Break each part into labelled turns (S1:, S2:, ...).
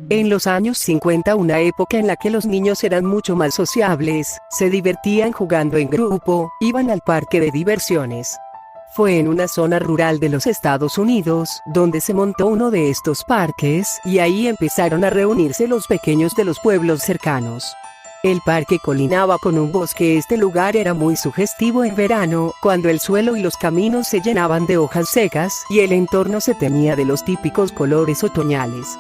S1: En los años 50, una época en la que los niños eran mucho más sociables, se divertían jugando en grupo, iban al parque de diversiones. Fue en una zona rural de los Estados Unidos, donde se montó uno de estos parques, y ahí empezaron a reunirse los pequeños de los pueblos cercanos. El parque colinaba con un bosque. Este lugar era muy sugestivo en verano, cuando el suelo y los caminos se llenaban de hojas secas, y el entorno se teñía de los típicos colores otoñales.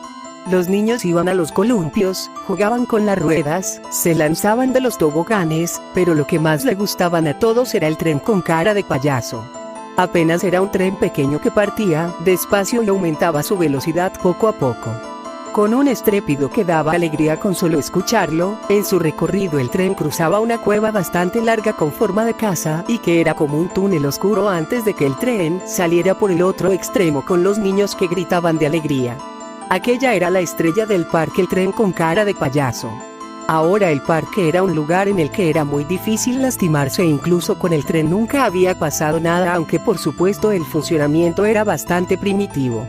S1: Los niños iban a los columpios, jugaban con las ruedas, se lanzaban de los toboganes, pero lo que más le gustaban a todos era el tren con cara de payaso. Apenas era un tren pequeño que partía despacio y aumentaba su velocidad poco a poco. Con un estrépito que daba alegría con solo escucharlo, en su recorrido el tren cruzaba una cueva bastante larga con forma de casa y que era como un túnel oscuro antes de que el tren saliera por el otro extremo con los niños que gritaban de alegría. Aquella era la estrella del parque, el tren con cara de payaso. Ahora el parque era un lugar en el que era muy difícil lastimarse e incluso con el tren nunca había pasado nada, aunque por supuesto el funcionamiento era bastante primitivo.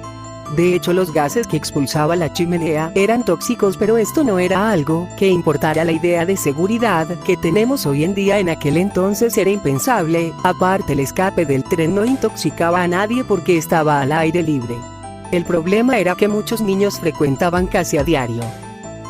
S1: De hecho, los gases que expulsaba la chimenea eran tóxicos, pero esto no era algo que importara la idea de seguridad que tenemos hoy en día. En aquel entonces era impensable. Aparte, el escape del tren no intoxicaba a nadie porque estaba al aire libre. El problema era que muchos niños frecuentaban casi a diario.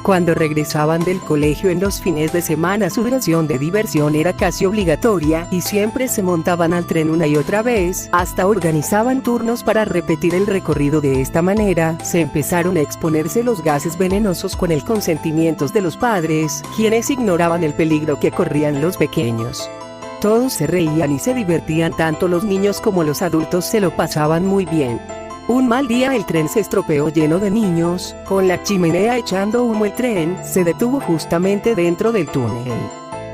S1: Cuando regresaban del colegio en los fines de semana, su ración de diversión era casi obligatoria y siempre se montaban al tren una y otra vez, hasta organizaban turnos para repetir el recorrido. De esta manera, se empezaron a exponerse los gases venenosos con el consentimiento de los padres, quienes ignoraban el peligro que corrían los pequeños. Todos se reían y se divertían, tanto los niños como los adultos se lo pasaban muy bien. Un mal día el tren se estropeó lleno de niños, con la chimenea echando humo. El tren se detuvo justamente dentro del túnel.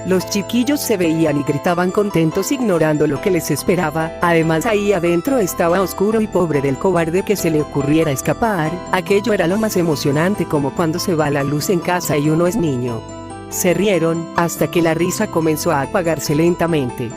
S1: Los chiquillos se veían y gritaban contentos ignorando lo que les esperaba. Además, ahí adentro estaba oscuro y pobre del cobarde que se le ocurriera escapar. Aquello era lo más emocionante, como cuando se va la luz en casa y uno es niño. Se rieron, hasta que la risa comenzó a apagarse lentamente.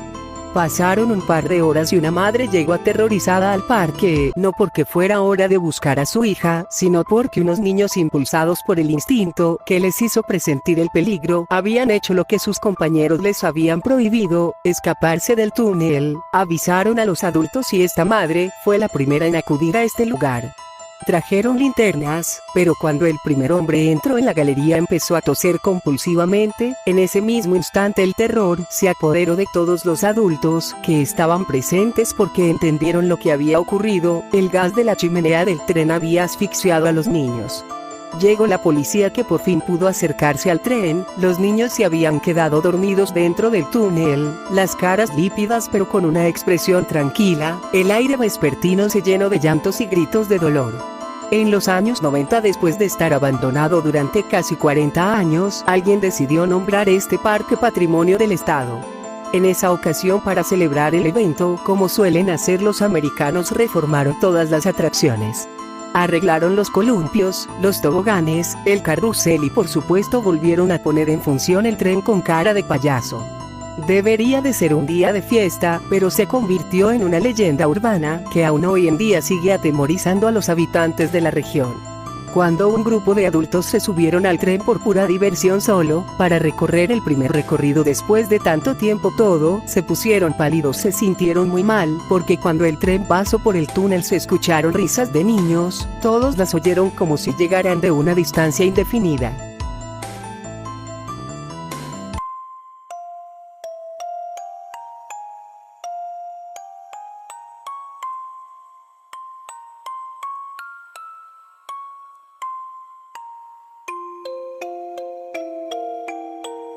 S1: Pasaron un par de horas y una madre llegó aterrorizada al parque, no porque fuera hora de buscar a su hija, sino porque unos niños, impulsados por el instinto que les hizo presentir el peligro, habían hecho lo que sus compañeros les habían prohibido: escaparse del túnel. Avisaron a los adultos y esta madre fue la primera en acudir a este lugar. Trajeron linternas, pero cuando el primer hombre entró en la galería empezó a toser compulsivamente. En ese mismo instante el terror se apoderó de todos los adultos que estaban presentes, porque entendieron lo que había ocurrido. El gas de la chimenea del tren había asfixiado a los niños. Llegó la policía, que por fin pudo acercarse al tren. Los niños se habían quedado dormidos dentro del túnel, las caras lípidas pero con una expresión tranquila. El aire vespertino se llenó de llantos y gritos de dolor. En los años 90, después de estar abandonado durante casi 40 años, alguien decidió nombrar este parque Patrimonio del Estado. En esa ocasión, para celebrar el evento, como suelen hacer los americanos, reformaron todas las atracciones. Arreglaron los columpios, los toboganes, el carrusel y por supuesto volvieron a poner en función el tren con cara de payaso. Debería de ser un día de fiesta, pero se convirtió en una leyenda urbana que aún hoy en día sigue atemorizando a los habitantes de la región. Cuando un grupo de adultos se subieron al tren por pura diversión, solo para recorrer el primer recorrido después de tanto tiempo, todos se pusieron pálidos, se sintieron muy mal, porque cuando el tren pasó por el túnel se escucharon risas de niños. Todos las oyeron como si llegaran de una distancia indefinida.